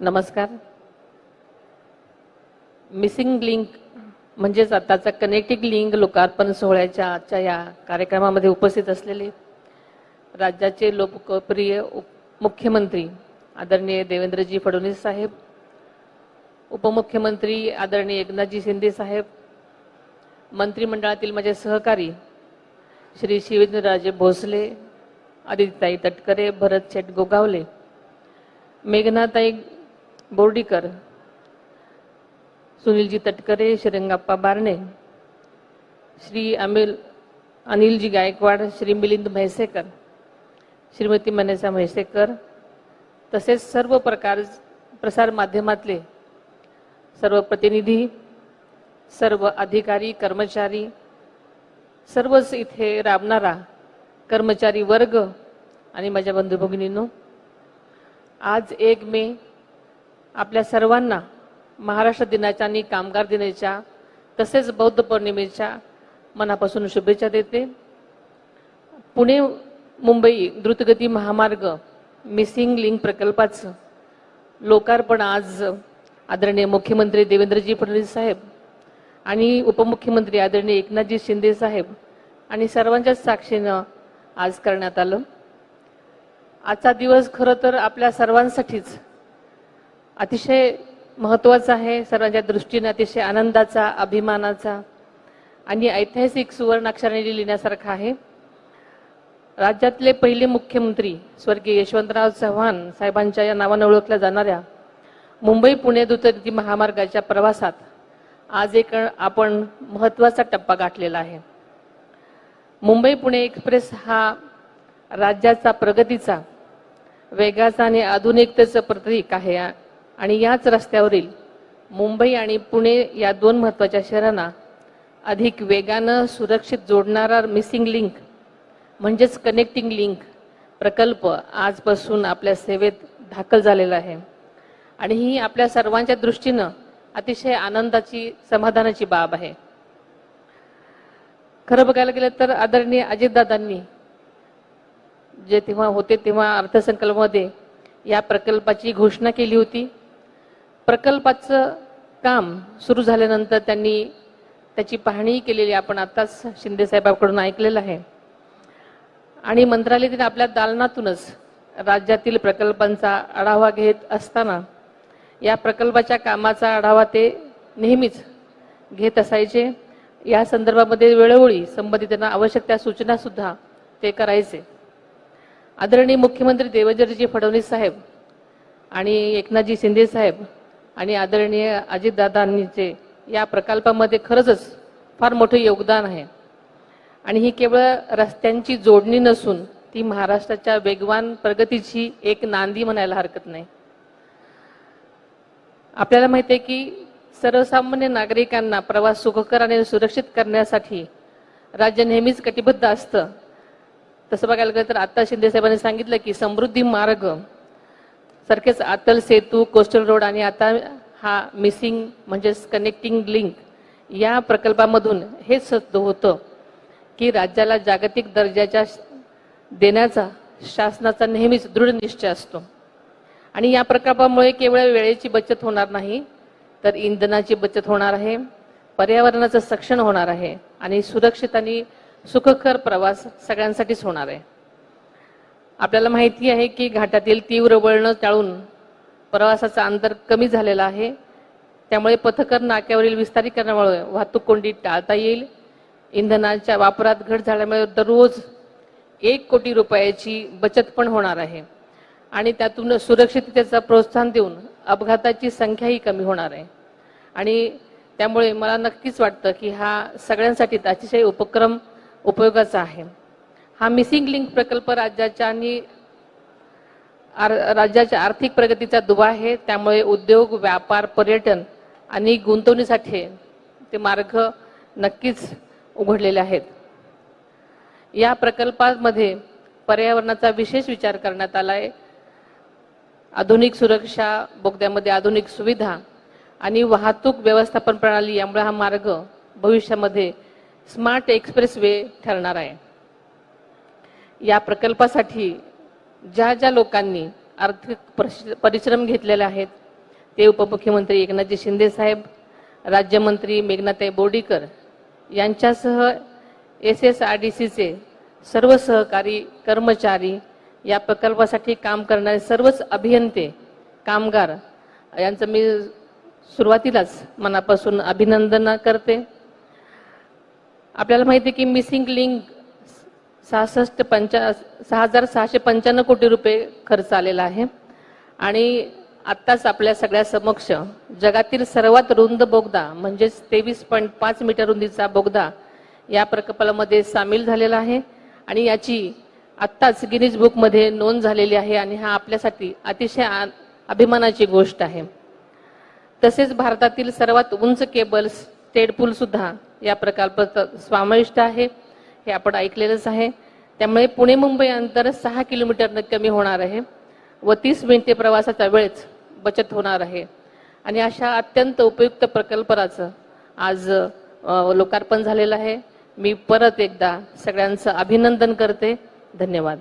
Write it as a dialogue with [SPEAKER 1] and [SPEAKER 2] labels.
[SPEAKER 1] नमस्कार. Missing link म्हणजेच आताचा कनेक्टिंग लिंक लोकार्पण सोहळ्याच्या आजच्या या कार्यक्रमामध्ये उपस्थित असलेले राज्याचे लोकप्रिय मुख्यमंत्री आदरणीय देवेंद्रजी फडणवीस साहेब, उपमुख्यमंत्री आदरणीय एकनाथजी शिंदे साहेब, मंत्रिमंडळातील माझे सहकारी श्री शिवेंद्रराजे भोसले, आदित्यताई तटकरे, भरत शेठ गोगावले, मेघनाताई बोर्डीकर, सुनीलजी तटकरे, श्रीरंगाप्पा बारणे, श्री अनिलजी गायकवाड, श्री मिलिंद म्हैसेकर, श्रीमती मनेसा म्हैसेकर, तसेच सर्व प्रसार माध्यमातले सर्व प्रतिनिधी, सर्व अधिकारी, कर्मचारी, सर्वच इथे राबणारा कर्मचारी वर्ग आणि माझ्या बंधू भगिनींनो, आज 1 मे आपल्या सर्वांना महाराष्ट्र दिनाच्या आणि कामगार दिनाच्या तसेच बौद्ध पौर्णिमेच्या मनापासून शुभेच्छा देते. पुणे मुंबई द्रुतगती महामार्ग मिसिंग लिंक प्रकल्पाचं लोकार्पण आज आदरणीय मुख्यमंत्री देवेंद्रजी फडणवीस साहेब आणि उपमुख्यमंत्री आदरणीय एकनाथजी शिंदे साहेब आणि सर्वांच्याच साक्षीनं आज करण्यात आलं. आजचा दिवस खरं तर आपल्या सर्वांसाठीच अतिशय महत्त्वाचा आहे, सर्वांच्या दृष्टीने अतिशय आनंदाचा, अभिमानाचा आणि ऐतिहासिक सुवर्णाक्षराने लिहिण्यासारखा आहे. राज्यातले पहिले मुख्यमंत्री स्वर्गीय यशवंतराव चव्हाण साहेबांच्या या नावाने ओळखल्या जाणाऱ्या मुंबई पुणे द्रुतगती महामार्गाच्या प्रवासात आज एक आपण महत्त्वाचा टप्पा गाठलेला आहे. मुंबई पुणे एक्सप्रेस हा राज्याचा प्रगतीचा, वेगाचा आणि आधुनिकतेचं प्रतीक आहे आणि याच रस्त्यावरील मुंबई आणि पुणे या 2 महत्त्वाच्या शहरांना अधिक वेगानं सुरक्षित जोडणारा मिसिंग लिंक म्हणजेच कनेक्टिंग लिंक प्रकल्प आजपासून आपल्या सेवेत दाखल झालेला आहे आणि ही आपल्या सर्वांच्या दृष्टीनं अतिशय आनंदाची, समाधानाची बाब आहे. खरं बघायला गेलं तर आदरणीय अजितदादांनी जे तेव्हा होते तेव्हा अर्थसंकल्पामध्ये या प्रकल्पाची घोषणा केली होती. प्रकल्पाचं काम सुरू झाल्यानंतर त्यांनी त्याची पाहणी केलेली आपण आताच शिंदे साहेबांकडून ऐकलेलं आहे आणि मंत्रालयातील आपल्या दालनातूनच राज्यातील प्रकल्पांचा आढावा घेत असताना या प्रकल्पाच्या कामाचा आढावा ते नेहमीच घेत असायचे. या संदर्भामध्ये वेळोवेळी संबंधितांना आवश्यक त्या सूचना सुद्धा ते करायचे. आदरणीय मुख्यमंत्री देवेंद्रजी फडणवीस साहेब आणि एकनाथजी शिंदे साहेब आणि आदरणीय अजितदादांचे या प्रकल्पामध्ये खरंच फार मोठे योगदान आहे आणि ही केवळ रस्त्यांची जोडणी नसून ती महाराष्ट्राच्या वेगवान प्रगतीची एक नांदी म्हणायला हरकत नाही. आपल्याला माहिती आहे की सर्वसामान्य नागरिकांना प्रवास सुखकर आणि सुरक्षित करण्यासाठी राज्य नेहमीच कटिबद्ध असतं. तसं बघायला गेलं तर आता शिंदे साहेबांनी सांगितलं की समृद्धी मार्ग सारखेच अटल सेतू, कोस्टल रोड आणि आता हा मिसिंग म्हणजेच कनेक्टिंग लिंक या प्रकल्पामधून हेच सिद्ध होतं की राज्याला जागतिक दर्जाच्या देण्याचा शासनाचा नेहमीच दृढ निश्चय असतो आणि या प्रकल्पामुळे केवळ वेळेची बचत होणार नाही तर इंधनाची बचत होणार आहे, पर्यावरणाचं संरक्षण होणार आहे आणि सुरक्षित आणि सुखकर प्रवास सगळ्यांसाठीच होणार आहे. आपल्याला माहिती आहे की घाटातील तीव्र वळण टाळून प्रवासाचा अंतर कमी झालेला आहे. त्यामुळे पथकर नाक्यावरील विस्तारीकरणामुळे वाहतूक कोंडी टाळता येईल. इंधनाच्या वापरात घट झाल्यामुळे दररोज 1 कोटी रुपयाची बचत पण होणार आहे आणि त्यातून सुरक्षिततेचा प्रोत्साहन देऊन अपघाताची संख्याही कमी होणार आहे आणि त्यामुळे मला नक्कीच वाटतं की हा सगळ्यांसाठी अतिशय उपक्रम उपयोगाचा आहे. हा मिसिंग लिंक प्रकल्प राज्याच्या आर्थिक प्रगतीचा दुवा आहे. त्यामुळे उद्योग, व्यापार, पर्यटन आणि गुंतवणुकीसाठी ते मार्ग नक्कीच उघडलेले आहेत. या प्रकल्पामध्ये पर्यावरणाचा विशेष विचार करण्यात आला आहे. आधुनिक सुरक्षा, बोगद्यामध्ये आधुनिक सुविधा आणि वाहतूक व्यवस्थापन प्रणाली यामुळे हा मार्ग भविष्यामध्ये स्मार्ट एक्सप्रेस वे ठरणार आहे. या प्रकल्पासाठी ज्या ज्या लोकांनी आर्थिक परिश्रम घेतलेले आहेत ते उपमुख्यमंत्री एकनाथजी शिंदे साहेब, राज्यमंत्री मेघनाताई बोर्डीकर यांच्यासह SSRDCचे सर्व सहकारी कर्मचारी, या प्रकल्पासाठी काम करणारे सर्वच अभियंते, कामगार यांचं मी सुरुवातीलाच मनापासून अभिनंदन करते. आपल्याला माहिती आहे की मिसिंग लिंक 6,695 कोटी रुपये खर्च आलेला आहे आणि आत्ताच आपल्या सगळ्या समक्ष जगातील सर्वात रुंद बोगदा म्हणजेच 23.5 मीटर रुंदीचा बोगदा या प्रकल्पामध्ये सामील झालेला आहे आणि याची आत्ताच गिनीज बुकमध्ये नोंद झालेली आहे आणि हा आपल्यासाठी अतिशय अभिमानाची गोष्ट आहे. तसेच भारतातील सर्वात उंच केबल स्टेट पूल सुद्धा या प्रकल्पात समाविष्ट आहे, हे आपण ऐकलेलंच आहे. त्यामुळे पुणे मुंबई अंतर 6 किलोमीटरने कमी होणार आहे व 30 मिनिटे प्रवासाचा वेळच बचत होणार आहे आणि अशा अत्यंत उपयुक्त प्रकल्पाचं आज लोकार्पण झालेलं आहे. मी परत एकदा सगळ्यांचं अभिनंदन करते. धन्यवाद.